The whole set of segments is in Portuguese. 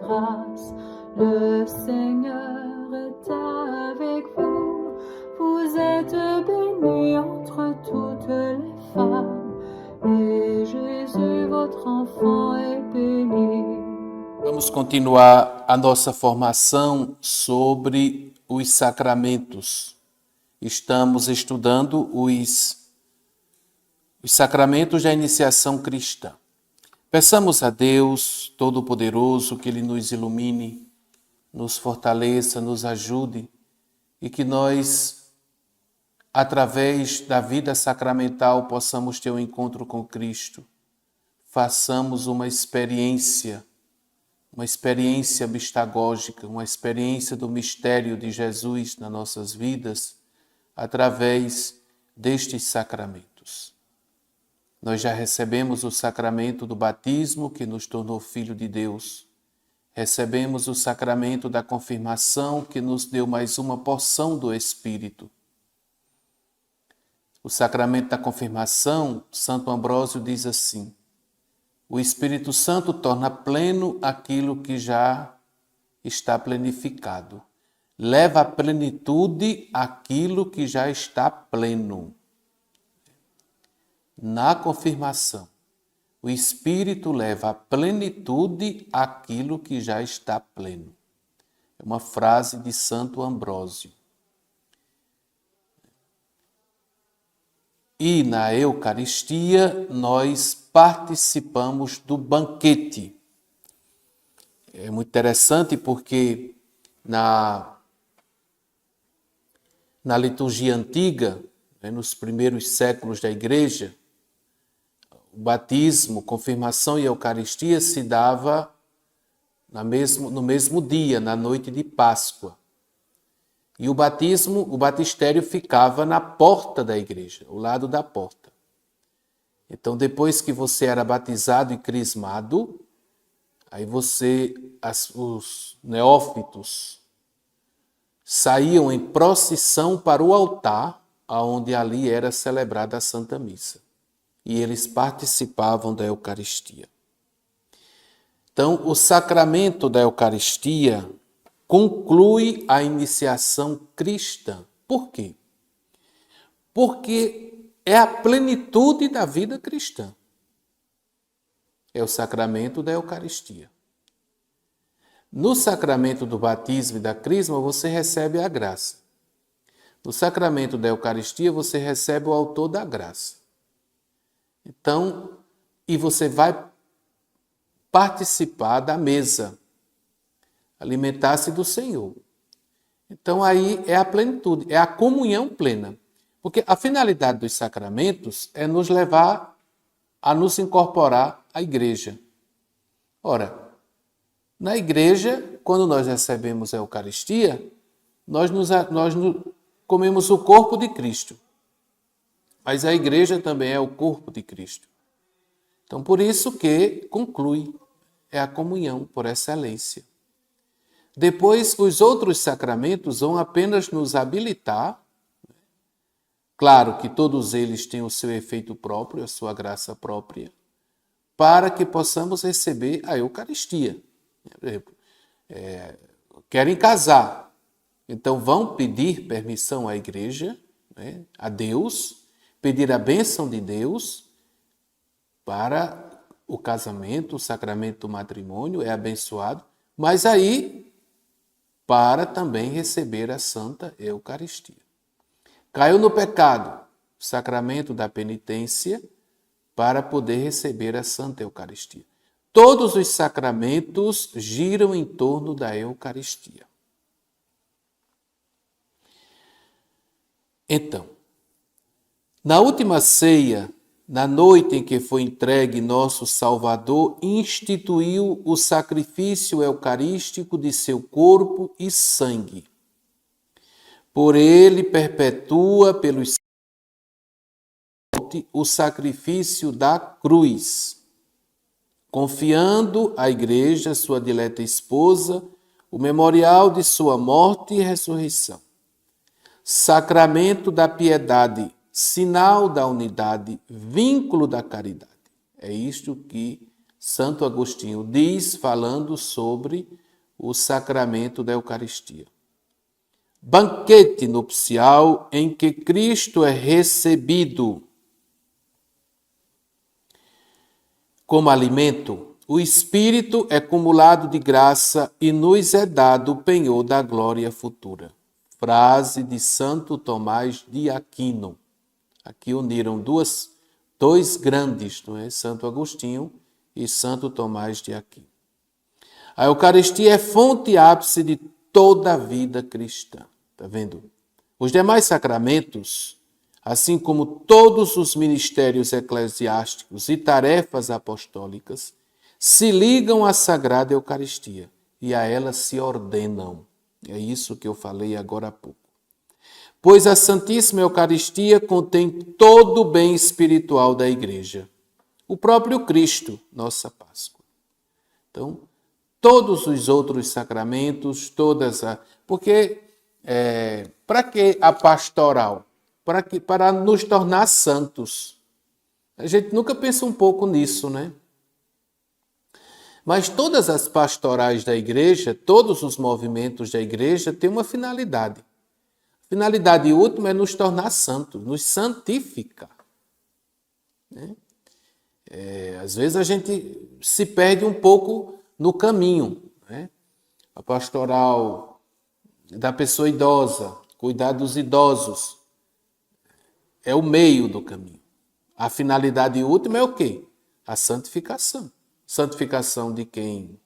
grâce. Le Seigneur est avec vous. Vous êtes bénie entre toutes les femmes, et Jésus, votre enfant, est béni. Vamos continuar a nossa formação sobre os sacramentos. Estamos estudando os sacramentos da iniciação cristã. Peçamos a Deus Todo-Poderoso que Ele nos ilumine, nos fortaleça, nos ajude e que nós, através da vida sacramental, possamos ter um encontro com Cristo. Façamos uma experiência mistagógica, uma experiência do mistério de Jesus nas nossas vidas, através destes sacramentos. Nós já recebemos o sacramento do batismo, que nos tornou filho de Deus. Recebemos o sacramento da confirmação, que nos deu mais uma porção do Espírito. O sacramento da confirmação, Santo Ambrósio diz assim: o Espírito Santo torna pleno aquilo que já está plenificado. Leva à plenitude aquilo que já está pleno. Na confirmação, o Espírito leva à plenitude aquilo que já está pleno. É uma frase de Santo Ambrósio. E na Eucaristia nós participamos do banquete. É muito interessante porque na liturgia antiga, nos primeiros séculos da Igreja, o batismo, confirmação e Eucaristia se dava no mesmo dia, na noite de Páscoa. E o batistério ficava na porta da igreja, ao lado da porta. Então, depois que você era batizado e crismado, aí os neófitos saíam em procissão para o altar, onde ali era celebrada a Santa Missa. E eles participavam da Eucaristia. Então, o sacramento da Eucaristia conclui a iniciação cristã. Por quê? Porque é a plenitude da vida cristã. É o sacramento da Eucaristia. No sacramento do batismo e da crisma, você recebe a graça. No sacramento da Eucaristia, você recebe o autor da graça. Então, e você vai participar da mesa, alimentar-se do Senhor. Então aí é a plenitude, é a comunhão plena. Porque a finalidade dos sacramentos é nos levar a nos incorporar à igreja. Ora, na igreja, quando nós recebemos a Eucaristia, nós comemos o corpo de Cristo. Mas a igreja também é o corpo de Cristo. Então, por isso que conclui, é a comunhão por excelência. Depois, os outros sacramentos vão apenas nos habilitar. Claro que todos eles têm o seu efeito próprio, a sua graça própria, para que possamos receber a Eucaristia. Por exemplo, querem casar, então vão pedir permissão à igreja, a Deus, pedir a bênção de Deus para o casamento, o sacramento do matrimônio é abençoado, mas aí para também receber a Santa Eucaristia. Caiu no pecado, o sacramento da penitência, para poder receber a Santa Eucaristia. Todos os sacramentos giram em torno da Eucaristia. Então, na última ceia, na noite em que foi entregue nosso Salvador, instituiu o sacrifício eucarístico de seu corpo e sangue. Por ele perpetua pelos o sacrifício da cruz, confiando à Igreja, sua dileta esposa, o memorial de sua morte e ressurreição. Sacramento da piedade, sinal da unidade, vínculo da caridade. É isto que Santo Agostinho diz, falando sobre o sacramento da Eucaristia. Banquete nupcial em que Cristo é recebido como alimento, o Espírito é cumulado de graça e nos é dado o penhor da glória futura. Frase de Santo Tomás de Aquino. Aqui uniram dois grandes, não é? Santo Agostinho e Santo Tomás de Aquino. A Eucaristia é fonte e ápice de toda a vida cristã. Está vendo? Os demais sacramentos, assim como todos os ministérios eclesiásticos e tarefas apostólicas, se ligam à Sagrada Eucaristia e a ela se ordenam. É isso que eu falei agora há pouco. Pois a Santíssima Eucaristia contém todo o bem espiritual da Igreja. O próprio Cristo, nossa Páscoa. Então, todos os outros sacramentos, porque para que a pastoral? Para nos tornar santos. A gente nunca pensa um pouco nisso, né? Mas todas as pastorais da igreja, todos os movimentos da igreja têm uma finalidade. A finalidade última é nos tornar santos, nos santificar. Né? Às vezes a gente se perde um pouco no caminho. Né? A pastoral da pessoa idosa, cuidar dos idosos, é o meio do caminho. A finalidade última é o quê? A santificação. Santificação de quem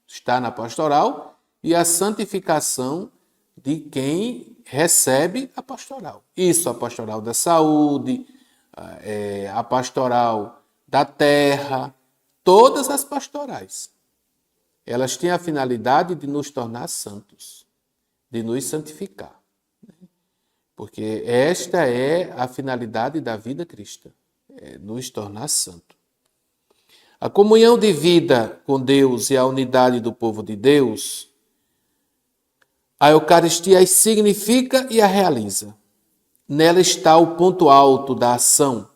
está na pastoral e a santificação de quem recebe a pastoral. Isso, a pastoral da saúde, a pastoral da terra, todas as pastorais. Elas têm a finalidade de nos tornar santos, de nos santificar. Porque esta é a finalidade da vida cristã, é nos tornar santo. A comunhão de vida com Deus e a unidade do povo de Deus, a Eucaristia a significa e a realiza. Nela está o ponto alto da ação,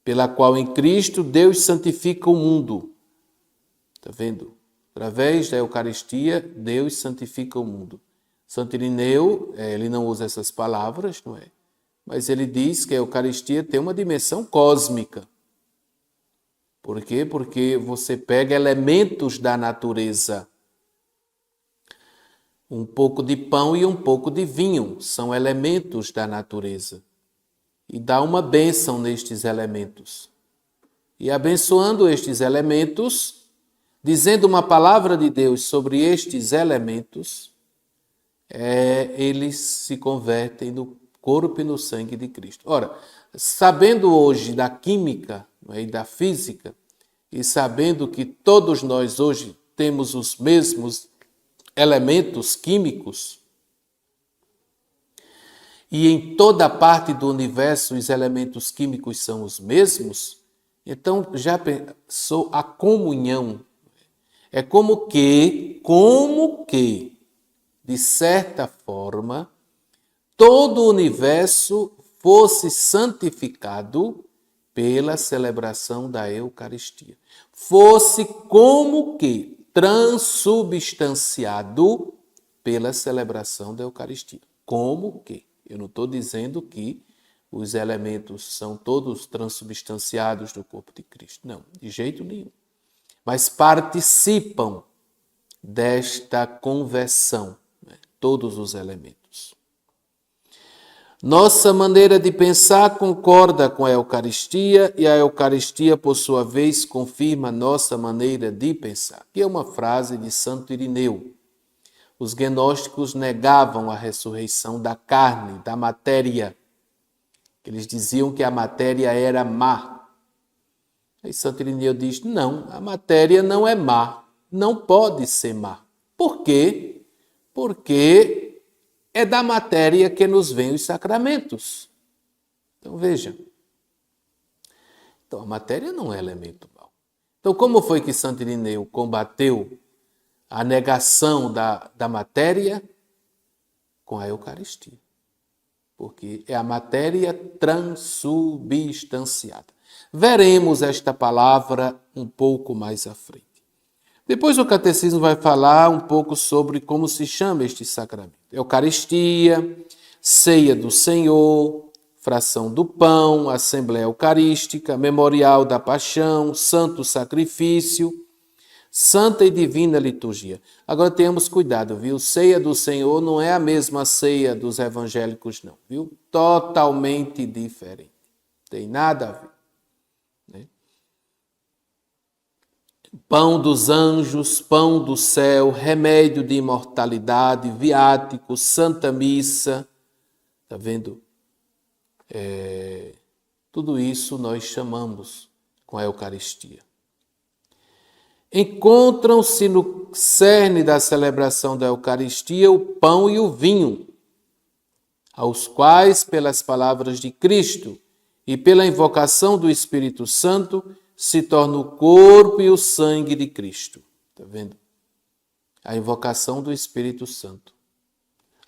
pela qual em Cristo Deus santifica o mundo. Está vendo? Através da Eucaristia, Deus santifica o mundo. Santo Irineu, ele não usa essas palavras, não é? Mas ele diz que a Eucaristia tem uma dimensão cósmica. Por quê? Porque você pega elementos da natureza. Um pouco de pão e um pouco de vinho são elementos da natureza. E dá uma bênção nestes elementos. E abençoando estes elementos, dizendo uma palavra de Deus sobre estes elementos, eles se convertem no corpo e no sangue de Cristo. Ora, sabendo hoje da química e da física, e sabendo que todos nós hoje temos os mesmos elementos químicos, e em toda parte do universo os elementos químicos são os mesmos, então já pensou a comunhão? É como que, de certa forma, todo o universo fosse santificado pela celebração da Eucaristia. Fosse como que transubstanciado pela celebração da Eucaristia. Como que? Eu não estou dizendo que os elementos são todos transubstanciados do corpo de Cristo. Não, de jeito nenhum. Mas participam desta conversão, né? Todos os elementos. Nossa maneira de pensar concorda com a Eucaristia e a Eucaristia, por sua vez, confirma nossa maneira de pensar. Aqui é uma frase de Santo Irineu. Os gnósticos negavam a ressurreição da carne, da matéria. Eles diziam que a matéria era má. Aí Santo Irineu diz, não, a matéria não é má, não pode ser má. Por quê? Porque é da matéria que nos vêm os sacramentos. Então, veja. Então, a matéria não é elemento mau. Então, como foi que Santo Irineu combateu a negação da matéria? Com a Eucaristia. Porque é a matéria transubstanciada. Veremos esta palavra um pouco mais à frente. Depois o catecismo vai falar um pouco sobre como se chama este sacramento. Eucaristia, ceia do Senhor, fração do pão, assembleia eucarística, memorial da paixão, santo sacrifício, santa e divina liturgia. Agora tenhamos cuidado, viu? Ceia do Senhor não é a mesma ceia dos evangélicos, não, viu? Totalmente diferente. Tem nada a ver. Né? Pão dos anjos, pão do céu, remédio de imortalidade, viático, santa missa. Está vendo? Tudo isso nós chamamos com a Eucaristia. Encontram-se no cerne da celebração da Eucaristia o pão e o vinho, aos quais, pelas palavras de Cristo e pela invocação do Espírito Santo, se torna o corpo e o sangue de Cristo. Está vendo? A invocação do Espírito Santo.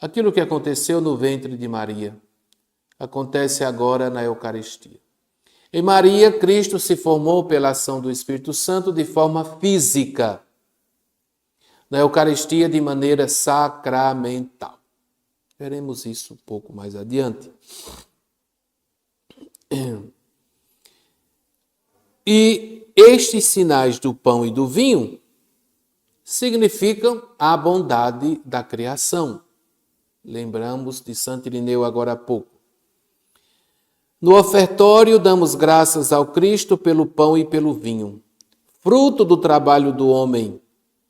Aquilo que aconteceu no ventre de Maria, acontece agora na Eucaristia. Em Maria, Cristo se formou pela ação do Espírito Santo de forma física. Na Eucaristia, de maneira sacramental. Veremos isso um pouco mais adiante. E estes sinais do pão e do vinho significam a bondade da criação. Lembramos de Santo Irineu agora há pouco. No ofertório, damos graças ao Cristo pelo pão e pelo vinho, fruto do trabalho do homem,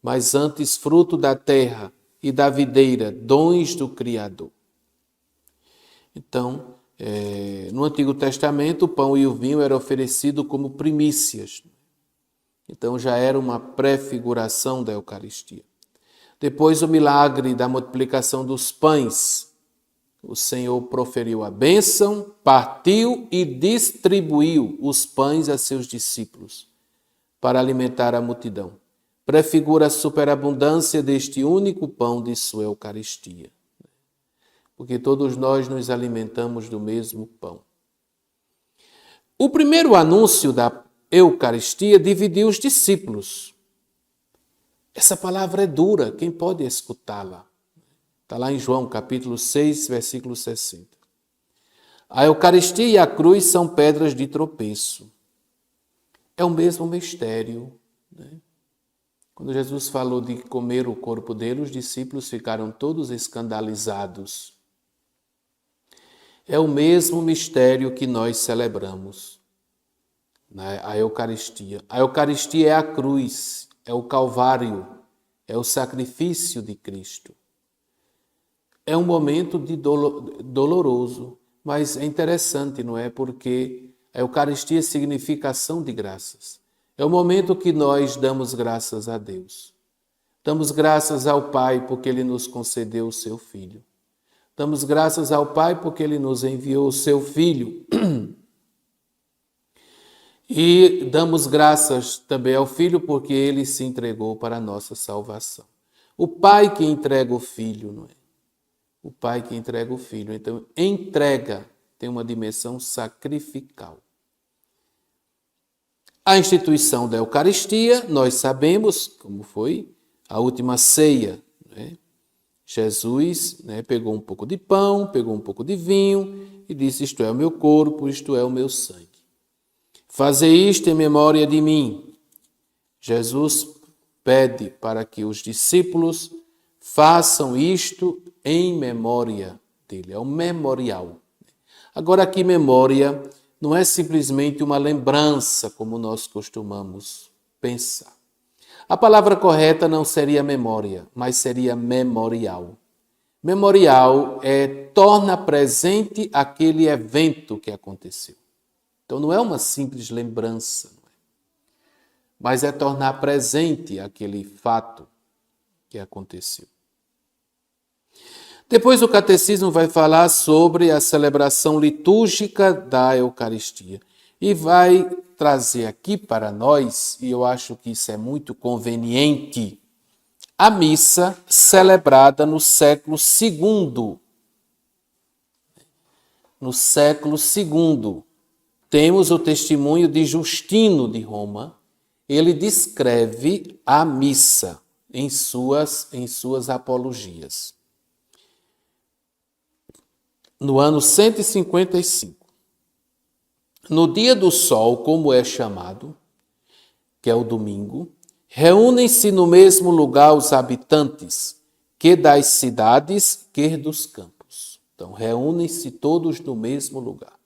mas antes fruto da terra e da videira, dons do Criador. Então, no Antigo Testamento, o pão e o vinho eram oferecidos como primícias. Então, já era uma prefiguração da Eucaristia. Depois, o milagre da multiplicação dos pães. O Senhor proferiu a bênção, partiu e distribuiu os pães a seus discípulos para alimentar a multidão. Prefigura a superabundância deste único pão de sua Eucaristia. Porque todos nós nos alimentamos do mesmo pão. O primeiro anúncio da Eucaristia dividiu os discípulos. Essa palavra é dura, quem pode escutá-la? Está lá em João, capítulo 6, versículo 60. A Eucaristia e a cruz são pedras de tropeço. É o mesmo mistério. Né? Quando Jesus falou de comer o corpo dele, os discípulos ficaram todos escandalizados. É o mesmo mistério que nós celebramos. A Eucaristia. A Eucaristia é a cruz, é o Calvário, é o sacrifício de Cristo. É um momento doloroso, mas é interessante, não é? Porque a Eucaristia significa ação de graças. É o momento que nós damos graças a Deus. Damos graças ao Pai porque Ele nos concedeu o seu Filho. Damos graças ao Pai porque Ele nos enviou o seu Filho. E damos graças também ao Filho porque Ele se entregou para a nossa salvação. O Pai que entrega o Filho, não é? O Pai que entrega o Filho. Então, entrega tem uma dimensão sacrificial. A instituição da Eucaristia, nós sabemos como foi a última ceia. Né? Jesus pegou um pouco de pão, pegou um pouco de vinho e disse: isto é o meu corpo, isto é o meu sangue. Fazei isto em memória de mim. Jesus pede para que os discípulos façam isto em memória dele. É um memorial. Agora aqui memória não é simplesmente uma lembrança, como nós costumamos pensar. A palavra correta não seria memória, mas seria memorial. Memorial torna presente aquele evento que aconteceu. Então não é uma simples lembrança, mas é tornar presente aquele fato que aconteceu. Depois o catecismo vai falar sobre a celebração litúrgica da Eucaristia e vai trazer aqui para nós, e eu acho que isso é muito conveniente, a missa celebrada no século II. No século II, temos o testemunho de Justino de Roma, ele descreve a missa em suas apologias. No ano 155, no dia do sol, como é chamado, que é o domingo, reúnem-se no mesmo lugar os habitantes, que das cidades, que dos campos. Então, reúnem-se todos no mesmo lugar.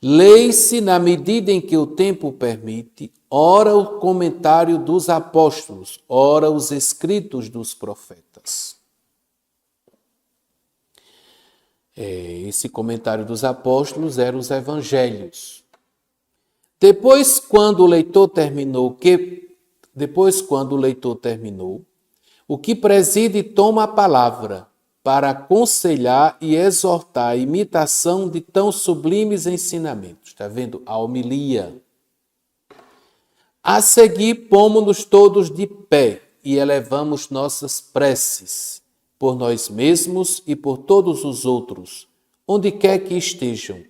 Lê-se, na medida em que o tempo permite, ora o comentário dos apóstolos, ora os escritos dos profetas. Esse comentário dos apóstolos eram os evangelhos. Depois, quando o leitor terminou, o que preside toma a palavra para aconselhar e exortar a imitação de tão sublimes ensinamentos. Está vendo? A homilia. A seguir, pomos-nos todos de pé e elevamos nossas preces por nós mesmos e por todos os outros, onde quer que estejam,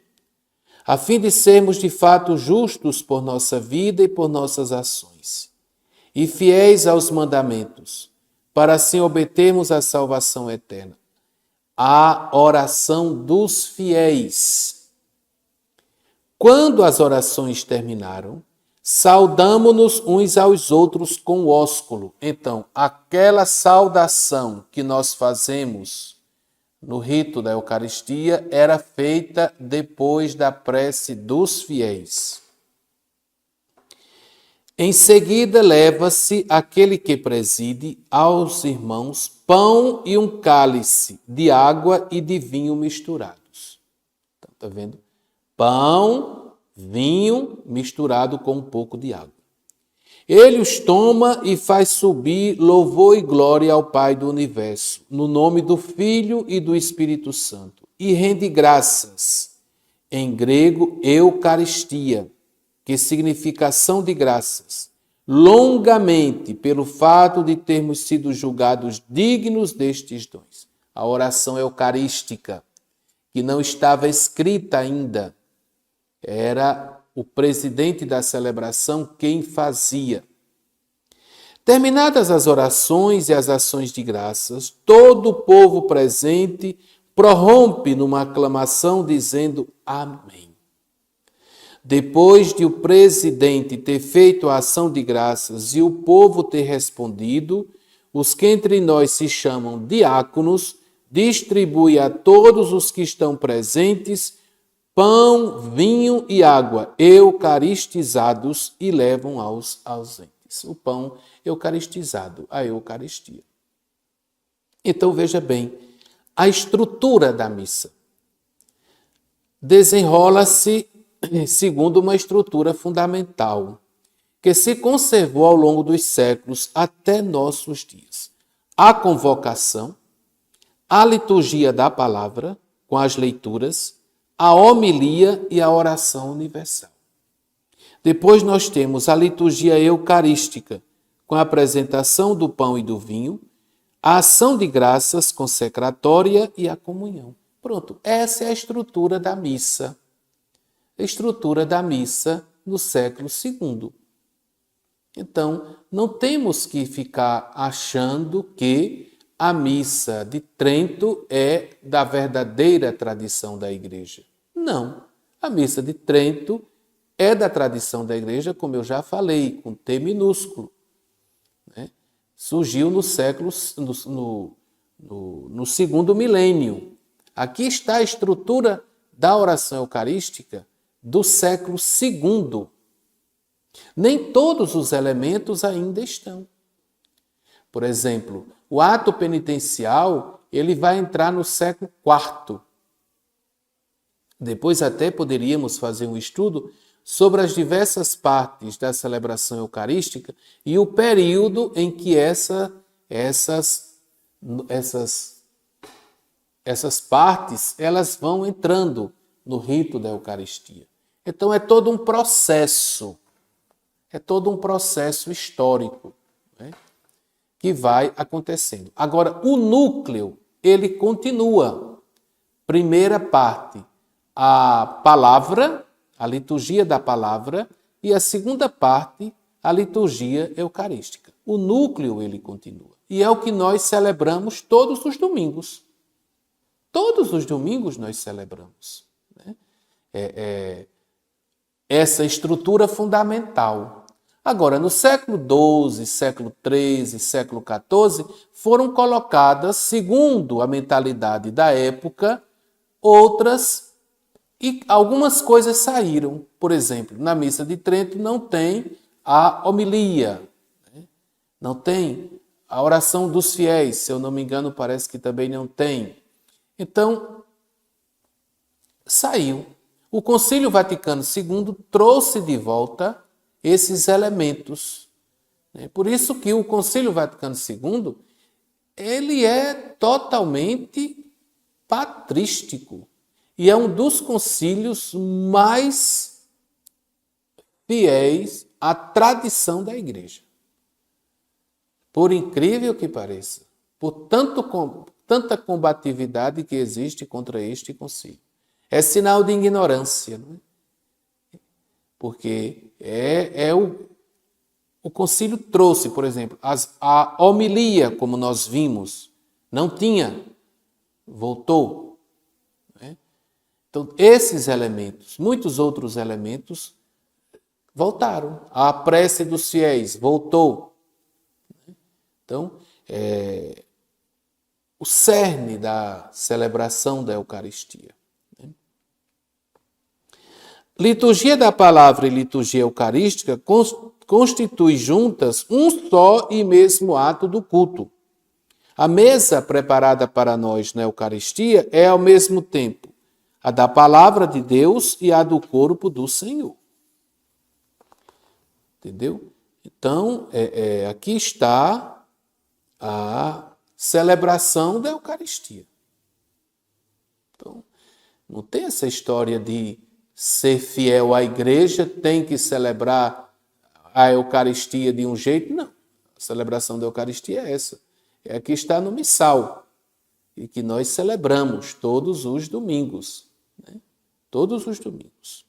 a fim de sermos de fato justos por nossa vida e por nossas ações, e fiéis aos mandamentos, para assim obtermos a salvação eterna. A oração dos fiéis. Quando as orações terminaram, saudamo-nos uns aos outros com o ósculo. Então, aquela saudação que nós fazemos no rito da Eucaristia era feita depois da prece dos fiéis. Em seguida, leva-se aquele que preside aos irmãos pão e um cálice de água e de vinho misturados. Está vendo? Pão, vinho misturado com um pouco de água. Ele os toma e faz subir louvor e glória ao Pai do Universo, no nome do Filho e do Espírito Santo, e rende graças, em grego, Eucaristia, que significa ação de graças, longamente pelo fato de termos sido julgados dignos destes dons. A oração eucarística, que não estava escrita ainda, era o presidente da celebração quem fazia. Terminadas as orações e as ações de graças, todo o povo presente prorrompe numa aclamação dizendo Amém. Depois de o presidente ter feito a ação de graças e o povo ter respondido, os que entre nós se chamam diáconos distribui a todos os que estão presentes pão, vinho e água eucaristizados e levam aos ausentes. O pão eucaristizado, a Eucaristia. Então veja bem, a estrutura da missa desenrola-se segundo uma estrutura fundamental, que se conservou ao longo dos séculos até nossos dias. A convocação, a liturgia da palavra, com as leituras, a homilia e a oração universal. Depois nós temos a liturgia eucarística, com a apresentação do pão e do vinho, a ação de graças consecratória e a comunhão. Pronto, essa é a estrutura da missa. A estrutura da missa no século II. Então, não temos que ficar achando que a missa de Trento é da verdadeira tradição da Igreja. Não, a missa de Trento é da tradição da Igreja, como eu já falei, com T minúsculo. Né? Surgiu no segundo milênio. Aqui está a estrutura da oração eucarística do século II. Nem todos os elementos ainda estão. Por exemplo, o ato penitencial, ele vai entrar no século IV. Depois até poderíamos fazer um estudo sobre as diversas partes da celebração eucarística e o período em que essas partes elas vão entrando no rito da Eucaristia. Então é todo um processo histórico, né, que vai acontecendo. Agora, o núcleo, ele continua. Primeira parte, a palavra, a liturgia da palavra, e a segunda parte, a liturgia eucarística. O núcleo, ele continua. E é o que nós celebramos todos os domingos. Todos os domingos nós celebramos, né? Essa estrutura fundamental. Agora, no século XII, século XIII, século XIV, foram colocadas, segundo a mentalidade da época, outras, e algumas coisas saíram. Por exemplo, na Missa de Trento não tem a homilia, né? Não tem a oração dos fiéis, se eu não me engano, parece que também não tem. Então, saiu. O Concílio Vaticano II trouxe de volta esses elementos. Por isso que o Concílio Vaticano II, ele é totalmente patrístico e é um dos concílios mais fiéis à tradição da Igreja. Por incrível que pareça, por tanta combatividade que existe contra este concílio. É sinal de ignorância, não é? Porque o concílio trouxe, por exemplo, a homilia, como nós vimos, não tinha, voltou. Né? Então, esses elementos, muitos outros elementos, voltaram. A prece dos fiéis voltou. Então, o cerne da celebração da Eucaristia. Liturgia da palavra e liturgia eucarística constituem juntas um só e mesmo ato do culto. A mesa preparada para nós na Eucaristia é, ao mesmo tempo, a da palavra de Deus e a do corpo do Senhor. Entendeu? Então, aqui está a celebração da Eucaristia. Então, não tem essa história de ser fiel à igreja, tem que celebrar a Eucaristia de um jeito. Não. A celebração da Eucaristia é essa. É a que está no missal. E que nós celebramos todos os domingos. Né? Todos os domingos.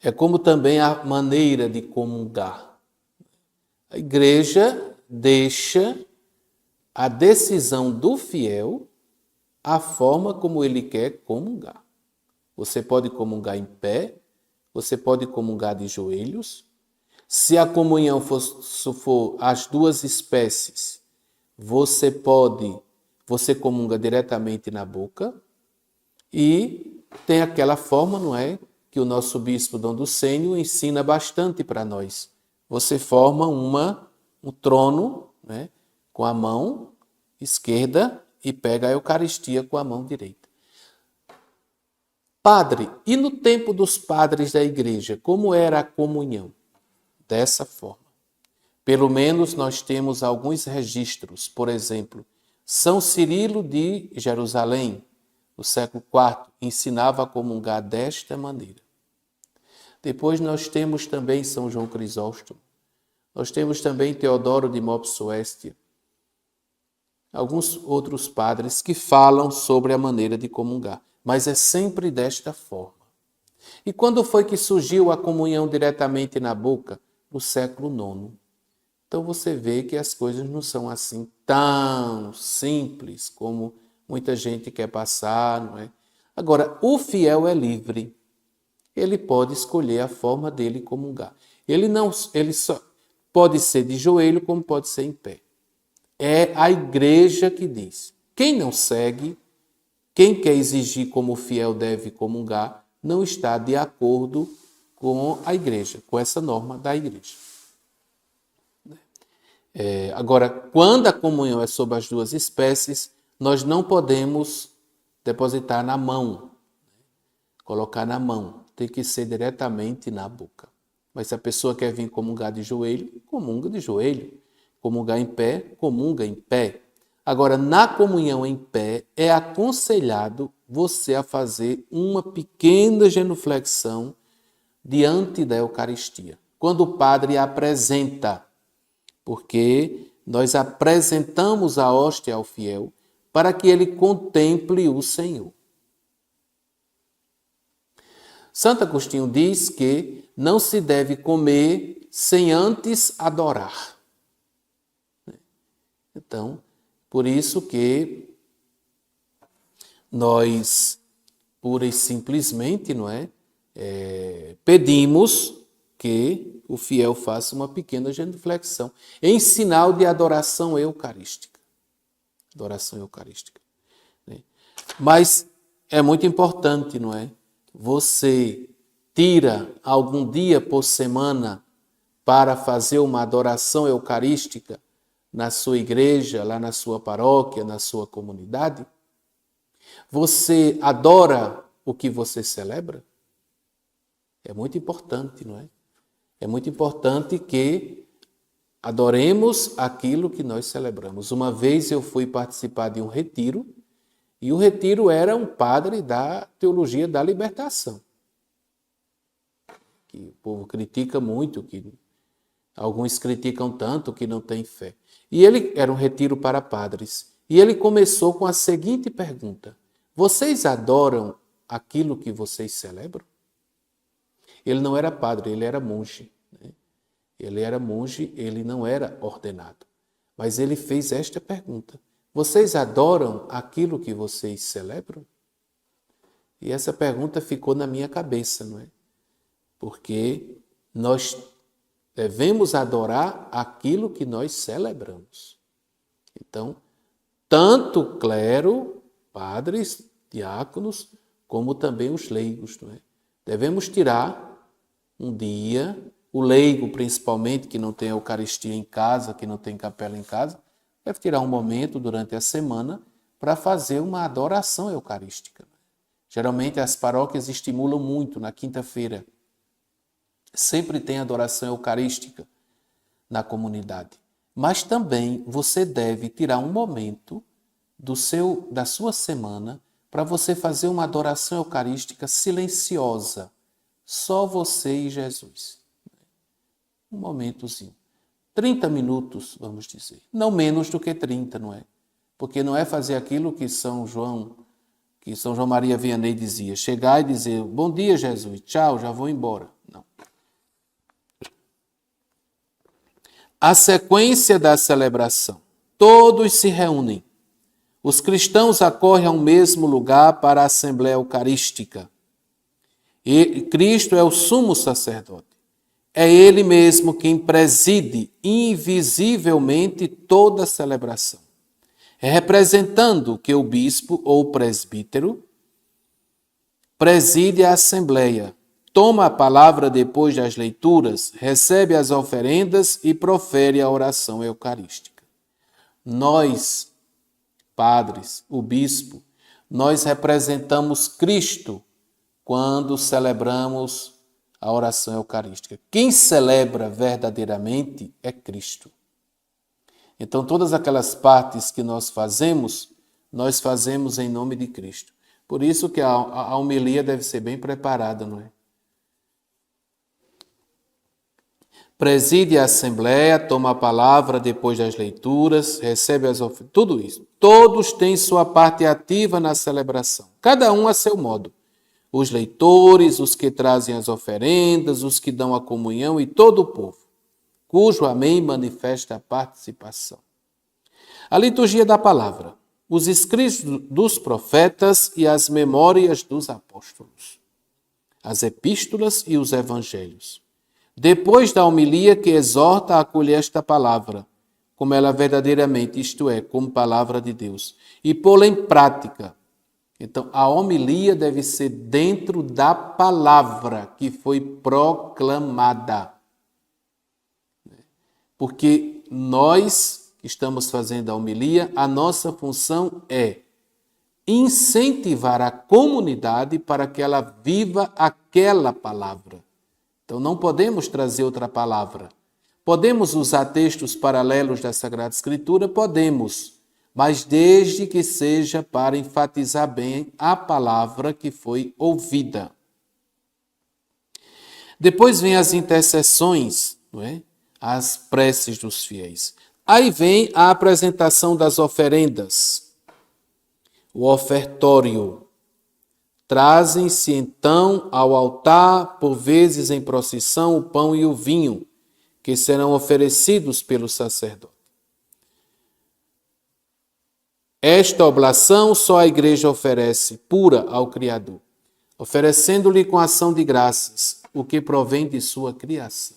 É como também a maneira de comungar. A igreja deixa a decisão do fiel a forma como ele quer comungar. Você pode comungar em pé, você pode comungar de joelhos. Se a comunhão for as duas espécies, você comunga diretamente na boca. E tem aquela forma, não é, que o nosso bispo Dom Ducênio ensina bastante para nós. Você forma um trono, né, com a mão esquerda e pega a Eucaristia com a mão direita. Padre, e no tempo dos padres da igreja, como era a comunhão? Dessa forma. Pelo menos nós temos alguns registros. Por exemplo, São Cirilo de Jerusalém, no século IV, ensinava a comungar desta maneira. Depois nós temos também São João Crisóstomo. Nós temos também Teodoro de Mopsuestia. Alguns outros padres que falam sobre a maneira de comungar. Mas é sempre desta forma. E quando foi que surgiu a comunhão diretamente na boca? No século IX. Então você vê que as coisas não são assim tão simples como muita gente quer passar, não é? Agora, o fiel é livre. Ele pode escolher a forma dele comungar. Ele só pode ser de joelho, como pode ser em pé. É a igreja que diz. Quem não segue, quem quer exigir como o fiel deve comungar, não está de acordo com a igreja, com essa norma da igreja. Agora, quando a comunhão é sob as duas espécies, nós não podemos depositar na mão, colocar na mão, tem que ser diretamente na boca. Mas se a pessoa quer vir comungar de joelho, comunga de joelho. Comungar em pé, comunga em pé. Agora, na comunhão em pé, é aconselhado você a fazer uma pequena genuflexão diante da Eucaristia. Quando o padre apresenta, porque nós apresentamos a hóstia ao fiel para que ele contemple o Senhor. Santo Agostinho diz que não se deve comer sem antes adorar. Então, por isso que nós, pura e simplesmente, não é, pedimos que o fiel faça uma pequena genuflexão em sinal de adoração eucarística. Adoração eucarística. Né? Mas é muito importante, não é? Você tira algum dia por semana para fazer uma adoração eucarística na sua igreja, lá na sua paróquia, na sua comunidade? Você adora o que você celebra? É muito importante, não é? É muito importante que adoremos aquilo que nós celebramos. Uma vez eu fui participar de um retiro, e o retiro era um padre da teologia da libertação, que o povo critica muito, que alguns criticam tanto que não tem fé. E ele era um retiro para padres. E ele começou com a seguinte pergunta: vocês adoram aquilo que vocês celebram? Ele não era padre, ele era monge. Né? Ele era monge, ele não era ordenado. Mas ele fez esta pergunta: vocês adoram aquilo que vocês celebram? E essa pergunta ficou na minha cabeça, não é? Porque nós devemos adorar aquilo que nós celebramos. Então, tanto o clero, padres, diáconos, como também os leigos, não é? Devemos tirar um dia, o leigo principalmente, que não tem Eucaristia em casa, que não tem capela em casa, deve tirar um momento durante a semana para fazer uma adoração eucarística. Geralmente as paróquias estimulam muito na quinta-feira. Sempre tem adoração eucarística na comunidade. Mas também você deve tirar um momento da sua semana para você fazer uma adoração eucarística silenciosa. Só você e Jesus. Um momentozinho. 30 minutos, vamos dizer. Não menos do que 30, não é? Porque não é fazer aquilo que São João Maria Vianney dizia. Chegar e dizer, bom dia, Jesus, tchau, já vou embora. Não. A sequência da celebração. Todos se reúnem. Os cristãos acorrem ao mesmo lugar para a Assembleia Eucarística. E Cristo é o sumo sacerdote. É Ele mesmo quem preside invisivelmente toda a celebração. É representando que o bispo ou o presbítero preside a Assembleia, toma a palavra depois das leituras, recebe as oferendas e profere a oração eucarística. Nós, padres, o bispo, nós representamos Cristo quando celebramos a oração eucarística. Quem celebra verdadeiramente é Cristo. Então, todas aquelas partes que nós fazemos em nome de Cristo. Por isso que a homilia deve ser bem preparada, não é? Preside a Assembleia, toma a palavra depois das leituras, recebe as ofertas, tudo isso. Todos têm sua parte ativa na celebração, cada um a seu modo. Os leitores, os que trazem as oferendas, os que dão a comunhão e todo o povo, cujo amém manifesta a participação. A liturgia da palavra, os escritos dos profetas e as memórias dos apóstolos, as epístolas e os evangelhos. Depois da homilia que exorta a acolher esta palavra, como ela verdadeiramente, isto é, como palavra de Deus, e pô-la em prática. Então, a homilia deve ser dentro da palavra que foi proclamada. Porque nós que estamos fazendo a homilia, a nossa função é incentivar a comunidade para que ela viva aquela palavra. Então, não podemos trazer outra palavra. Podemos usar textos paralelos da Sagrada Escritura? Podemos, mas desde que seja para enfatizar bem a palavra que foi ouvida. Depois vem as intercessões, não é? As preces dos fiéis. Aí vem a apresentação das oferendas, o ofertório. Trazem-se então ao altar, por vezes em procissão, o pão e o vinho, que serão oferecidos pelo sacerdote. Esta oblação só a igreja oferece pura ao Criador, oferecendo-lhe com ação de graças o que provém de sua criação.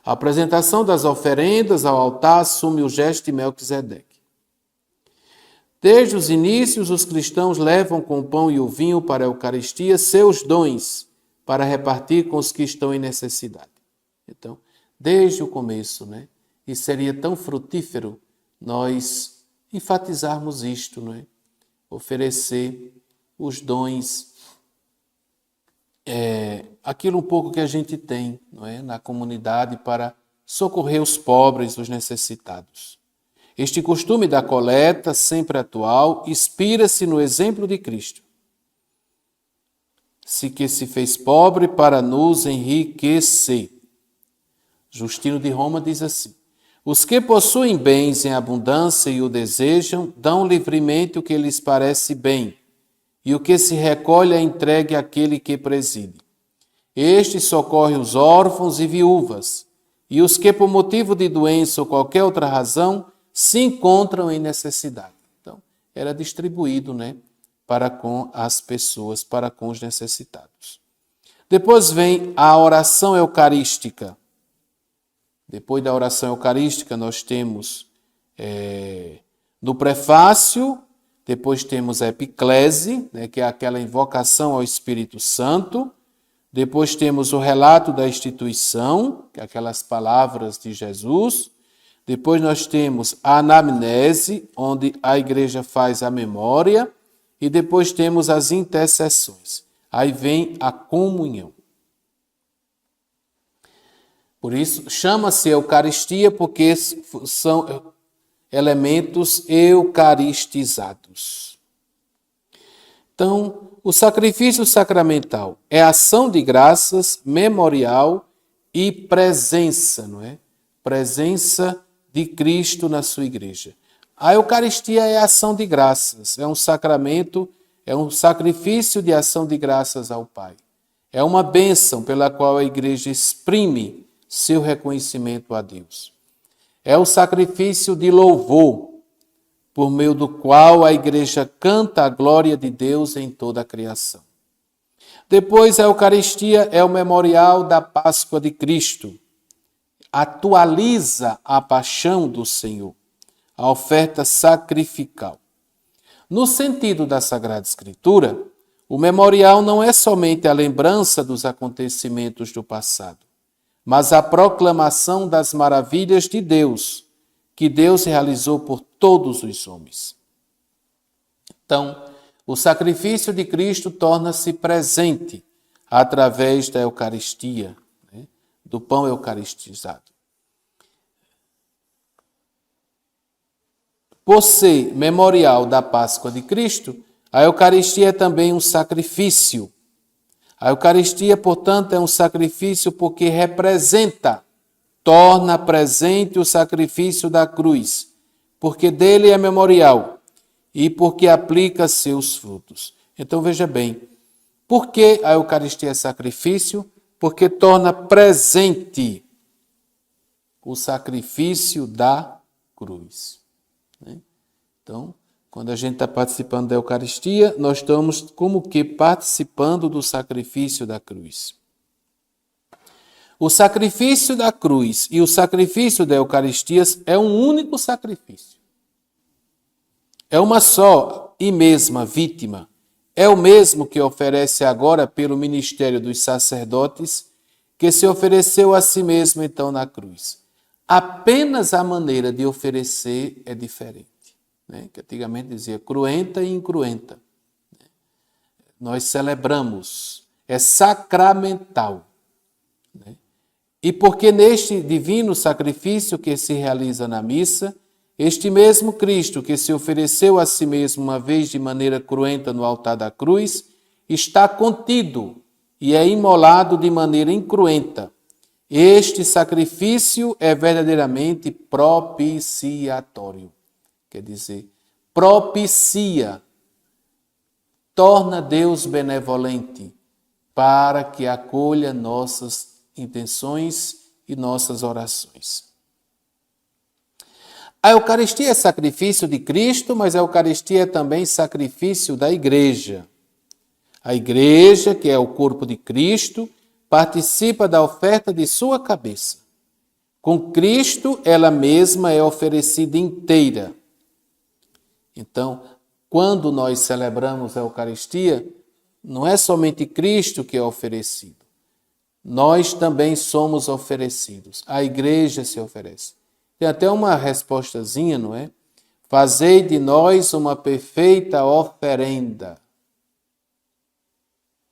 A apresentação das oferendas ao altar assume o gesto de Melquisedeque. Desde os inícios, os cristãos levam com o pão e o vinho para a Eucaristia seus dons para repartir com os que estão em necessidade. Então, desde o começo, e seria tão frutífero nós enfatizarmos isto, oferecer os dons, aquilo um pouco que a gente tem, na comunidade para socorrer os pobres, os necessitados. Este costume da coleta, sempre atual, inspira-se no exemplo de Cristo, que se fez pobre para nos enriquecer. Justino de Roma diz assim: os que possuem bens em abundância e o desejam, dão livremente o que lhes parece bem, e o que se recolhe é entregue àquele que preside. Este socorre os órfãos e viúvas, e os que por motivo de doença ou qualquer outra razão se encontram em necessidade. Então, era distribuído, para com as pessoas, para com os necessitados. Depois vem a oração eucarística. Depois da oração eucarística, nós temos no prefácio, depois temos a epiclese, que é aquela invocação ao Espírito Santo. Depois temos o relato da instituição, que é aquelas palavras de Jesus. Depois nós temos a anamnese, onde a igreja faz a memória. E depois temos as intercessões. Aí vem a comunhão. Por isso, chama-se Eucaristia porque são elementos eucaristizados. Então, o sacrifício sacramental é ação de graças, memorial e presença, Presença de Cristo na sua igreja. A Eucaristia é ação de graças, é um sacramento, é um sacrifício de ação de graças ao Pai. É uma bênção pela qual a igreja exprime seu reconhecimento a Deus. É o sacrifício de louvor, por meio do qual a igreja canta a glória de Deus em toda a criação. Depois, a Eucaristia é o memorial da Páscoa de Cristo. Atualiza a paixão do Senhor, a oferta sacrificial. No sentido da Sagrada Escritura, o memorial não é somente a lembrança dos acontecimentos do passado, mas a proclamação das maravilhas de Deus, que Deus realizou por todos os homens. Então, o sacrifício de Cristo torna-se presente através da Eucaristia, do pão eucaristizado. Por ser memorial da Páscoa de Cristo, a Eucaristia é também um sacrifício. A Eucaristia, portanto, é um sacrifício porque representa, torna presente o sacrifício da cruz, porque dele é memorial e porque aplica seus frutos. Então, veja bem, por que a Eucaristia é sacrifício? Porque torna presente o sacrifício da cruz. Então, quando a gente está participando da Eucaristia, nós estamos como que participando do sacrifício da cruz. O sacrifício da cruz e o sacrifício da Eucaristia é um único sacrifício. É uma só e mesma vítima. É o mesmo que oferece agora pelo ministério dos sacerdotes, que se ofereceu a si mesmo então na cruz. Apenas a maneira de oferecer é diferente. Que antigamente dizia cruenta e incruenta. Nós celebramos, é sacramental. E porque neste divino sacrifício que se realiza na missa, este mesmo Cristo que se ofereceu a si mesmo uma vez de maneira cruenta no altar da cruz, está contido e é imolado de maneira incruenta. Este sacrifício é verdadeiramente propiciatório. Quer dizer, propicia torna Deus benevolente para que acolha nossas intenções e nossas orações. A Eucaristia é sacrifício de Cristo, mas a Eucaristia é também sacrifício da Igreja. A Igreja, que é o corpo de Cristo, participa da oferta de sua cabeça. Com Cristo, ela mesma é oferecida inteira. Então, quando nós celebramos a Eucaristia, não é somente Cristo que é oferecido. Nós também somos oferecidos. A Igreja se oferece. Tem até uma respostazinha, não é? Fazei de nós uma perfeita oferenda.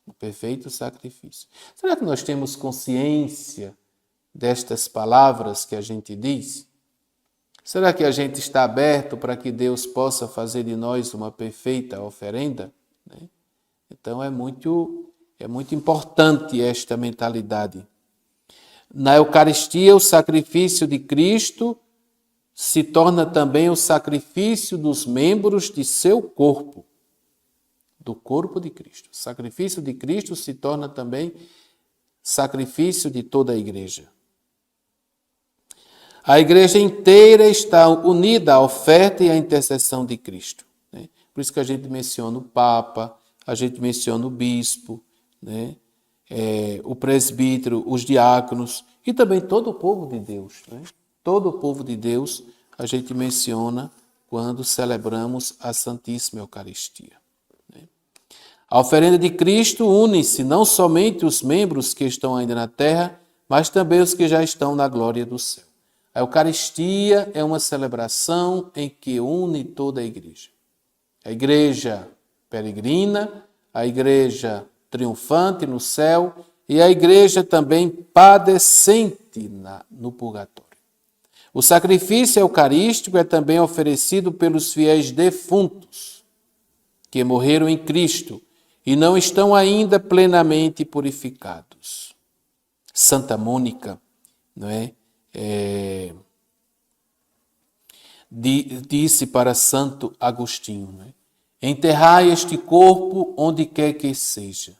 Um perfeito sacrifício. Será que nós temos consciência destas palavras que a gente diz? Será que a gente está aberto para que Deus possa fazer de nós uma perfeita oferenda? Então é muito importante esta mentalidade. Na Eucaristia, o sacrifício de Cristo se torna também o sacrifício dos membros de seu corpo, do corpo de Cristo. O sacrifício de Cristo se torna também sacrifício de toda a Igreja. A Igreja inteira está unida à oferta e à intercessão de Cristo. Por isso que a gente menciona o Papa, a gente menciona o Bispo, o presbítero, os diáconos e também todo o povo de Deus. Todo o povo de Deus a gente menciona quando celebramos a Santíssima Eucaristia. A oferenda de Cristo une-se não somente os membros que estão ainda na terra, mas também os que já estão na glória do céu. A Eucaristia é uma celebração em que une toda a Igreja. A Igreja peregrina, a Igreja triunfante no céu e a Igreja também padecente no purgatório. O sacrifício eucarístico é também oferecido pelos fiéis defuntos que morreram em Cristo e não estão ainda plenamente purificados. Santa Mônica, disse para Santo Agostinho, enterrai este corpo onde quer que seja.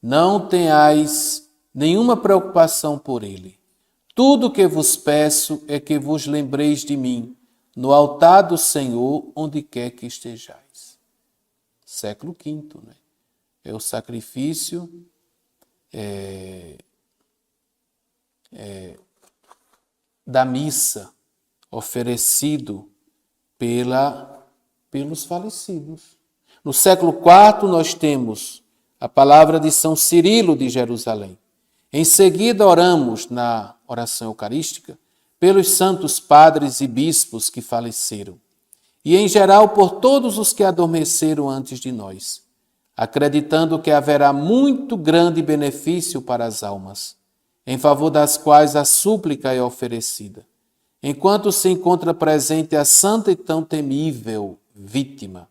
Não tenhais nenhuma preocupação por ele. Tudo o que vos peço é que vos lembreis de mim, no altar do Senhor, onde quer que estejais. Século V, é o sacrifício da missa oferecido pelos falecidos. No século IV, nós temos a palavra de São Cirilo de Jerusalém. Em seguida, oramos na oração eucarística pelos santos padres e bispos que faleceram, e em geral por todos os que adormeceram antes de nós, acreditando que haverá muito grande benefício para as almas, em favor das quais a súplica é oferecida, enquanto se encontra presente a santa e tão temível vítima.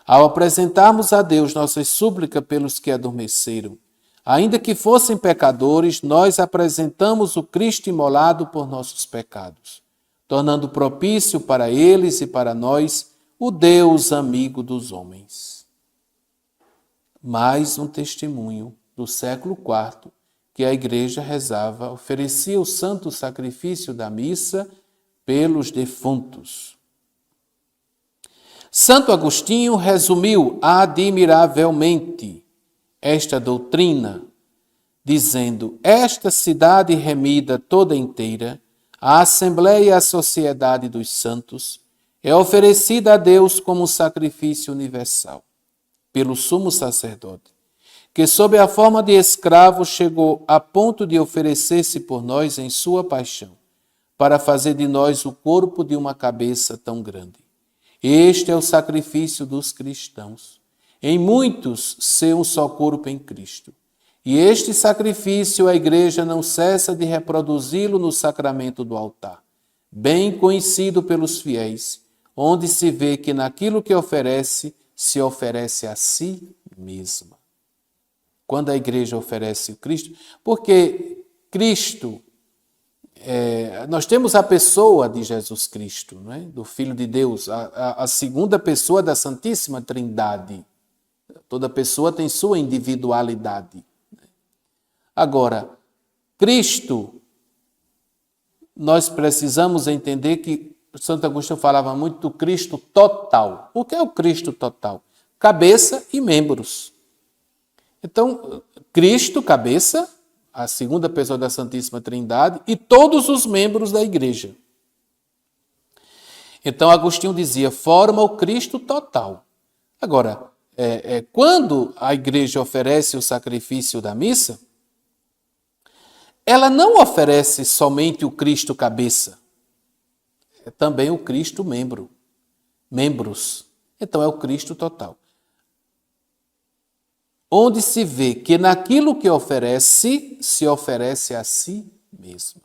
Ao apresentarmos a Deus nossas súplicas pelos que adormeceram, ainda que fossem pecadores, nós apresentamos o Cristo imolado por nossos pecados, tornando propício para eles e para nós o Deus amigo dos homens. Mais um testemunho do século IV que a Igreja rezava, oferecia o santo sacrifício da missa pelos defuntos. Santo Agostinho resumiu admiravelmente esta doutrina, dizendo: esta cidade remida toda inteira, a Assembleia e a Sociedade dos Santos, é oferecida a Deus como sacrifício universal, pelo sumo sacerdote, que sob a forma de escravo chegou a ponto de oferecer-se por nós em sua paixão, para fazer de nós o corpo de uma cabeça tão grande. Este é o sacrifício dos cristãos. Em muitos, ser um só corpo em Cristo. E este sacrifício a Igreja não cessa de reproduzi-lo no sacramento do altar, bem conhecido pelos fiéis, onde se vê que naquilo que oferece, se oferece a si mesma. Quando a Igreja oferece o Cristo, porque Cristo, nós temos a pessoa de Jesus Cristo, não é? Do Filho de Deus, a segunda pessoa da Santíssima Trindade. Toda pessoa tem sua individualidade. Agora, Cristo, nós precisamos entender que Santo Agostinho falava muito do Cristo total. O que é o Cristo total? Cabeça e membros. Então, Cristo, cabeça, a segunda pessoa da Santíssima Trindade, e todos os membros da igreja. Então, Agostinho dizia, forma o Cristo total. Agora, quando a igreja oferece o sacrifício da missa, ela não oferece somente o Cristo cabeça, é também o Cristo membros. Então, é o Cristo total. Onde se vê que naquilo que oferece, se oferece a si mesma.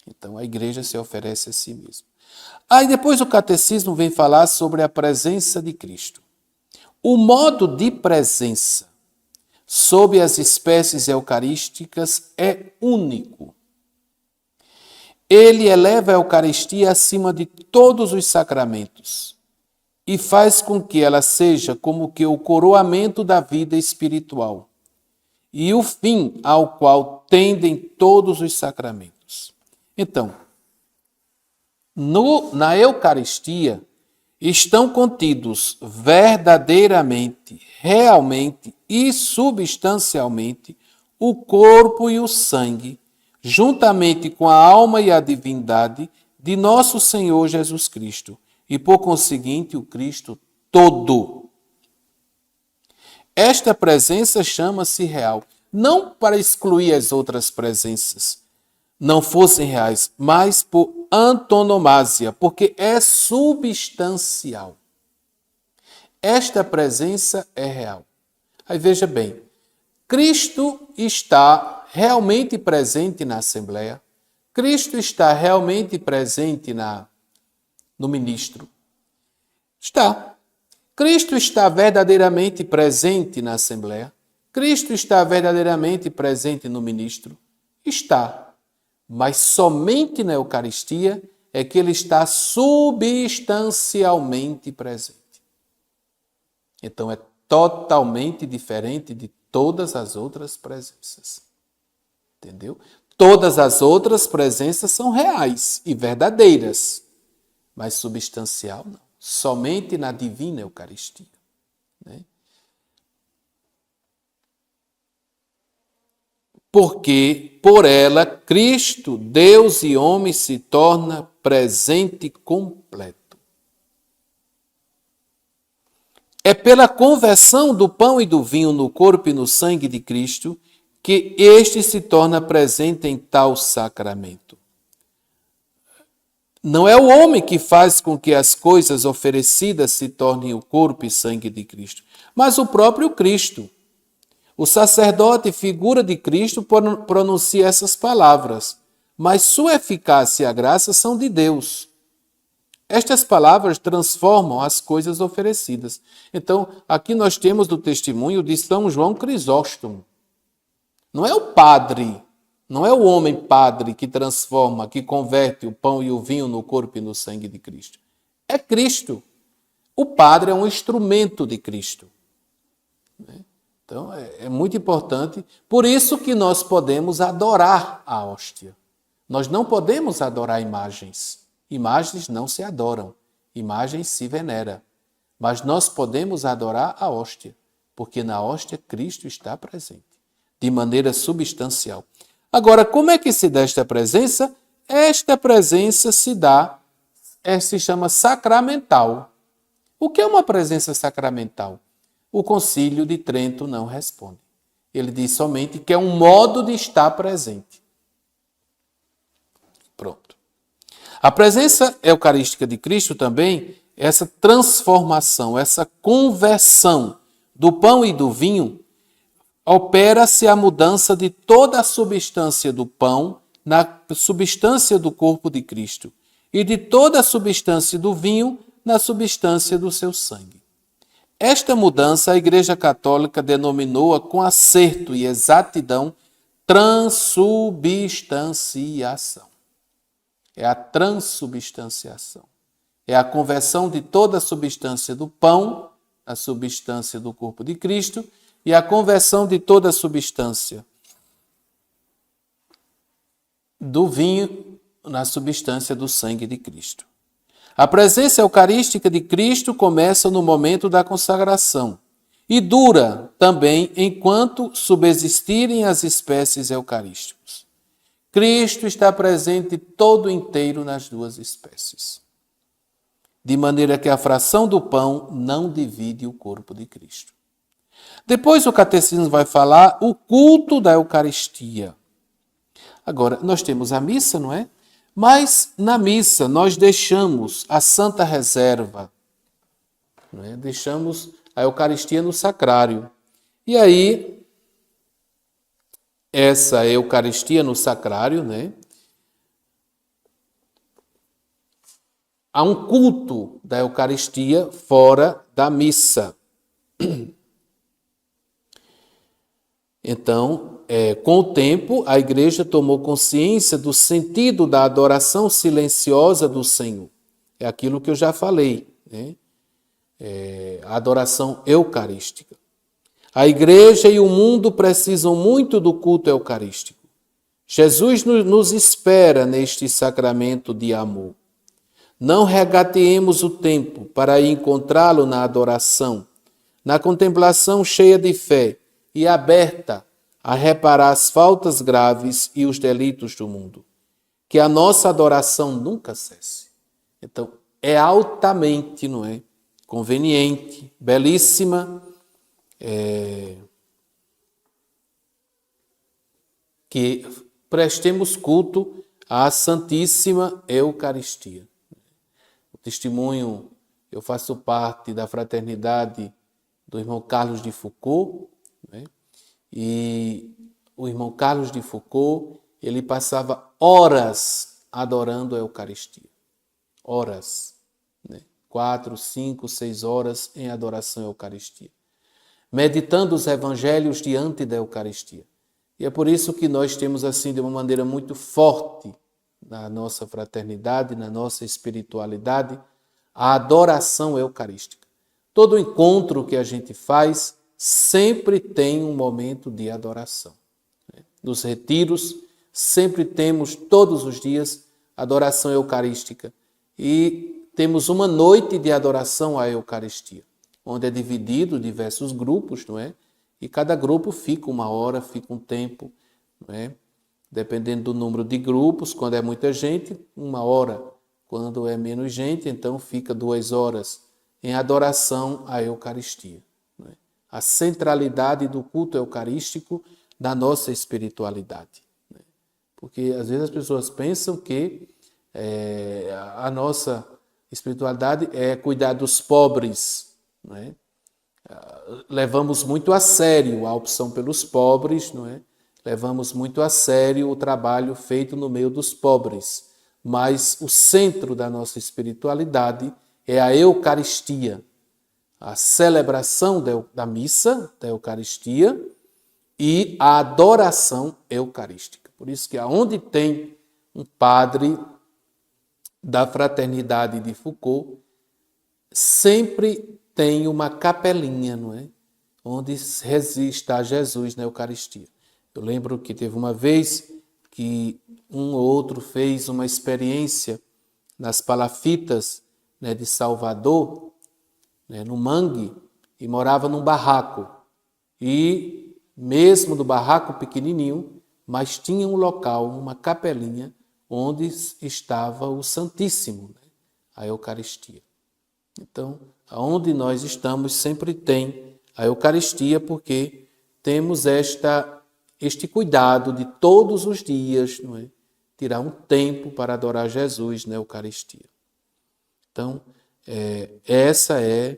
Então, a igreja se oferece a si mesma. Aí depois o catecismo vem falar sobre a presença de Cristo. O modo de presença sob as espécies eucarísticas é único. Ele eleva a Eucaristia acima de todos os sacramentos e faz com que ela seja como que o coroamento da vida espiritual e o fim ao qual tendem todos os sacramentos. Então, na Eucaristia estão contidos verdadeiramente, realmente e substancialmente o corpo e o sangue, juntamente com a alma e a divindade de nosso Senhor Jesus Cristo, e por conseguinte o Cristo todo. Esta presença chama-se real, não para excluir as outras presenças, não fossem reais, mas por antonomasia, porque é substancial. Esta presença é real. Aí veja bem, Cristo está realmente presente na Assembleia, Cristo está realmente presente no ministro. Está. Cristo está verdadeiramente presente na Assembleia, Cristo está verdadeiramente presente no ministro. Está. Mas somente na Eucaristia é que ele está substancialmente presente. Então é totalmente diferente de todas as outras presenças. Entendeu? Todas as outras presenças são reais e verdadeiras, mas substancial não. Somente na divina Eucaristia. Né? Porque por ela Cristo, Deus e homem, se torna presente completo. É pela conversão do pão e do vinho no corpo e no sangue de Cristo que este se torna presente em tal sacramento. Não é o homem que faz com que as coisas oferecidas se tornem o corpo e sangue de Cristo, mas o próprio Cristo. O sacerdote, figura de Cristo, pronuncia essas palavras, mas sua eficácia e a graça são de Deus. Estas palavras transformam as coisas oferecidas. Então, aqui nós temos do testemunho de São João Crisóstomo. Não é o padre, não é o homem padre que transforma, que converte o pão e o vinho no corpo e no sangue de Cristo. É Cristo. O padre é um instrumento de Cristo. Então, é muito importante. Por isso que nós podemos adorar a hóstia. Nós não podemos adorar imagens. Imagens não se adoram. Imagens se venera. Mas nós podemos adorar a hóstia, porque na hóstia Cristo está presente, de maneira substancial. Agora, como é que se dá esta presença? Esta presença se chama sacramental. O que é uma presença sacramental? O Concílio de Trento não responde. Ele diz somente que é um modo de estar presente. Pronto. A presença eucarística de Cristo também, essa transformação, essa conversão do pão e do vinho, opera-se a mudança de toda a substância do pão na substância do corpo de Cristo e de toda a substância do vinho na substância do seu sangue. Esta mudança a Igreja Católica denominou-a com acerto e exatidão transubstanciação. É a transubstanciação. É a conversão de toda a substância do pão a substância do corpo de Cristo e a conversão de toda a substância do vinho na substância do sangue de Cristo. A presença eucarística de Cristo começa no momento da consagração e dura também enquanto subsistirem as espécies eucarísticas. Cristo está presente todo inteiro nas duas espécies, de maneira que a fração do pão não divide o corpo de Cristo. Depois o catecismo vai falar o culto da Eucaristia. Agora, nós temos a missa, não é? Mas na missa nós deixamos a santa reserva, não é? Deixamos a Eucaristia no sacrário. E aí, essa Eucaristia no sacrário, né? Há um culto da Eucaristia fora da missa. Então, com o tempo, a Igreja tomou consciência do sentido da adoração silenciosa do Senhor. É aquilo que eu já falei, né? A adoração eucarística. A Igreja e o mundo precisam muito do culto eucarístico. Jesus nos espera neste sacramento de amor. Não regateemos o tempo para encontrá-lo na adoração, na contemplação cheia de fé e aberta a reparar as faltas graves e os delitos do mundo. Que a nossa adoração nunca cesse. Então, é altamente, não é? Conveniente, belíssima, que prestemos culto à Santíssima Eucaristia. O testemunho, eu faço parte da fraternidade do irmão Carlos de Foucault, né? E o irmão Carlos de Foucault, ele passava horas adorando a Eucaristia. Horas, né? 4, 5, 6 horas em adoração à Eucaristia. Meditando os evangelhos diante da Eucaristia. E é por isso que nós temos, assim, de uma maneira muito forte, na nossa fraternidade, na nossa espiritualidade, a adoração eucarística. Todo encontro que a gente faz sempre tem um momento de adoração. Nos retiros, sempre temos, todos os dias, adoração eucarística. E temos uma noite de adoração à Eucaristia, onde é dividido em diversos grupos, não é? E cada grupo fica uma hora, fica um tempo, não é? Dependendo do número de grupos, quando é muita gente, 1 hora. Quando é menos gente, então fica 2 horas em adoração à Eucaristia. Não é? A centralidade do culto eucarístico da nossa espiritualidade. Não é? Porque às vezes as pessoas pensam que a nossa espiritualidade é cuidar dos pobres, não é? Levamos muito a sério a opção pelos pobres, não é? Levamos muito a sério o trabalho feito no meio dos pobres, mas o centro da nossa espiritualidade é a Eucaristia, a celebração da missa, da Eucaristia e a adoração eucarística. Por isso que aonde tem um padre da fraternidade de Foucault, sempre tem uma capelinha, não é? Onde está Jesus na Eucaristia. Eu lembro que teve uma vez que um ou outro fez uma experiência nas palafitas, né, de Salvador, né, no mangue, e morava num barraco. E mesmo do barraco pequenininho, mas tinha um local, uma capelinha, onde estava o Santíssimo, né, a Eucaristia. Então, aonde nós estamos sempre tem a Eucaristia, porque temos este cuidado de todos os dias, não é? Tirar um tempo para adorar Jesus na Eucaristia. Então, essa é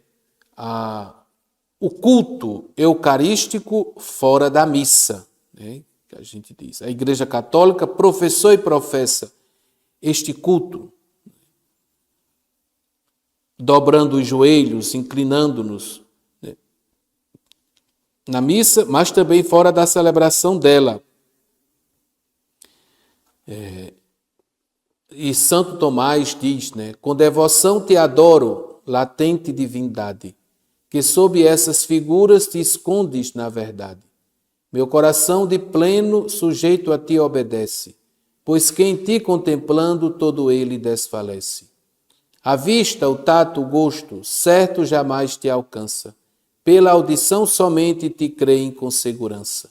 o culto eucarístico fora da missa, né? Que a gente diz. A Igreja Católica professou e professa este culto, dobrando os joelhos, inclinando-nos, né, na missa, mas também fora da celebração dela. E Santo Tomás diz, né, com devoção te adoro, latente divindade, que sob essas figuras te escondes na verdade. Meu coração de pleno sujeito a ti obedece, pois quem ti contemplando todo ele desfalece. A vista, o tato, o gosto, certo jamais te alcança. Pela audição somente te creem com segurança.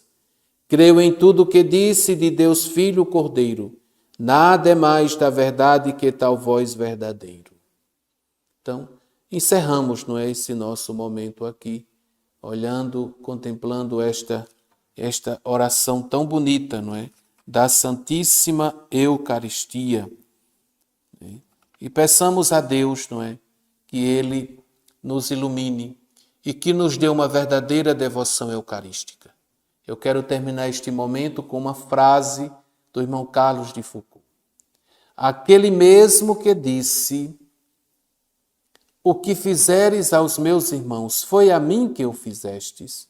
Creio em tudo que disse de Deus Filho Cordeiro. Nada é mais da verdade que tal voz verdadeiro. Então, encerramos, não é, esse nosso momento aqui, olhando, contemplando esta oração tão bonita, não é, da Santíssima Eucaristia. E peçamos a Deus, não é, que Ele nos ilumine e que nos dê uma verdadeira devoção eucarística. Eu quero terminar este momento com uma frase do irmão Carlos de Foucault. Aquele mesmo que disse: o que fizeres aos meus irmãos foi a mim que o fizestes,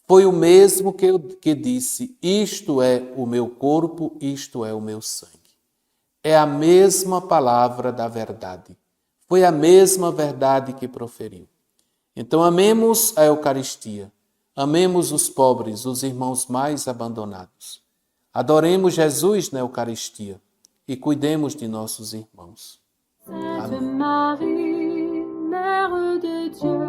foi o mesmo que disse: isto é o meu corpo, isto é o meu sangue. É a mesma palavra da verdade. Foi a mesma verdade que proferiu. Então amemos a Eucaristia, amemos os pobres, os irmãos mais abandonados. Adoremos Jesus na Eucaristia e cuidemos de nossos irmãos. Sainte Marie, Mère de Dieu,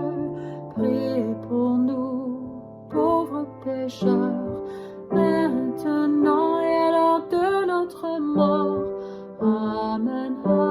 priez pour nous, pauvres pécheurs, maintenant et à l'heure de notre mort. Amen.